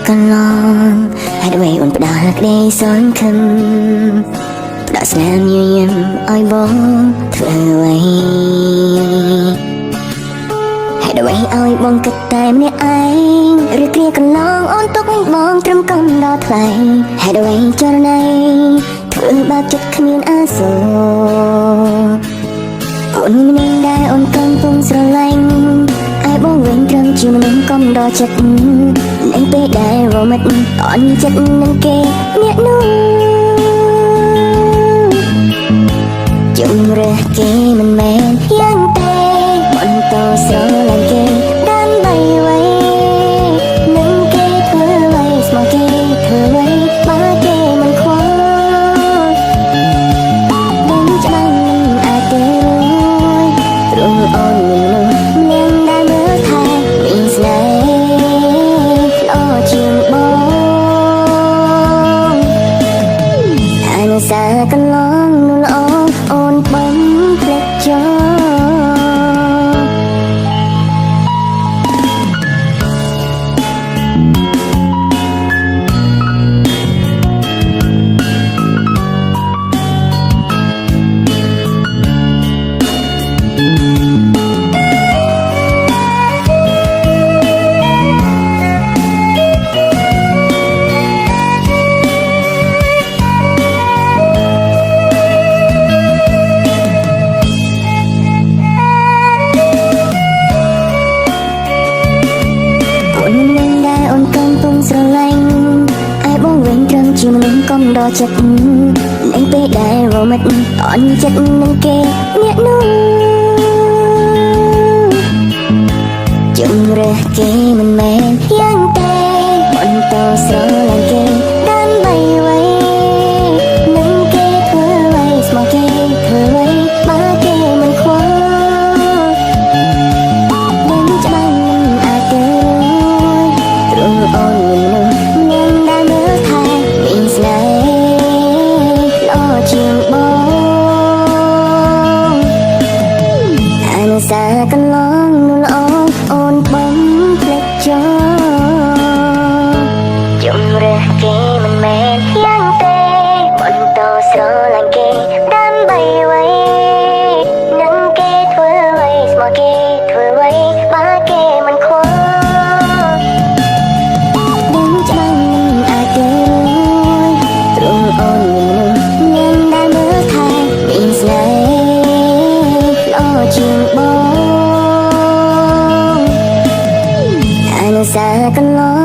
កន្លងហេតុអ្វីអូនផ្ដល់ក្តីសង្ឃឹមផ្ដល់ស្នាមញញឹមឲ្យបងធ្វើអ្វីហេតុអ្វីឲ្យបងគិតតែម្នាក់ឯងឬគ្រាកន្លងអូនទុកបងត្រឹមកំដល់ថ្លៃហេតុអ្វីចរណៃធ្វើបាបចិត្តគ្មានអាសូរអូនមិនដែលអូនកំពុងស្រឡាញ់ឲ្យបងវិញត្រឹមជាមនុស្សកំដល់ចិត្តលែងពេលដែលរមិតអន់ចិត្តនឹងគេអ្នកនោះជំរឿគេមិនមែនយ៉ាងទេបន្តស្រឡាញ់គេដើម្បីអ្វីនឹងគេធ្វើអ្វីស្មោះគេធ្វើអ្វីបើគេមិនខ្វល់ដឹងច្បាស់មិនអាចទេព្រោះអូនមានមនុស្សម្នាក់ដែលមើលថែមានស្នេហ៍ល្អជាងបងអានសាកន្លងនោះល្អអូនបំភ្លេចចោលជាមនុស្សកំដល់ចិត្តលែងពេលដែលរមិតអន់ចិត្តនឹងគេអ្នកនោះជំរឿគេមិនមែនយ៉ាងទេបន្តស្រឡាញ់គេដើម្បីអ្វីនឹងគេធ្វើអ្វីស្មោះគេធ្វើអ្វីបើគេមិនខ្វល់ដឹងច្បាស់មិនអាចទេព្រោះអូនមានមនុស្សម្នាក់ដែលមើលថែមានស្នេហ៍ល្អជាងបងអានសាកន្លងនោះល្អអូនបំភ្លេចចោលជំរឿគេមិនមែនយ៉ាងទេបន្តស្រឡាញ់គេដើម្បីអ្វីនឹងគេធ្វើអ្វីស្មោះគេធ្វើអ្វីបើគេមិនខ្វល់ដឹងច្បាស់មិនអាចទេព្រោះអូនមានមនុស្សម្នាក់ដែលមើលថែមានស្នេហ៍ល្អជាងបងអានសាកន្លង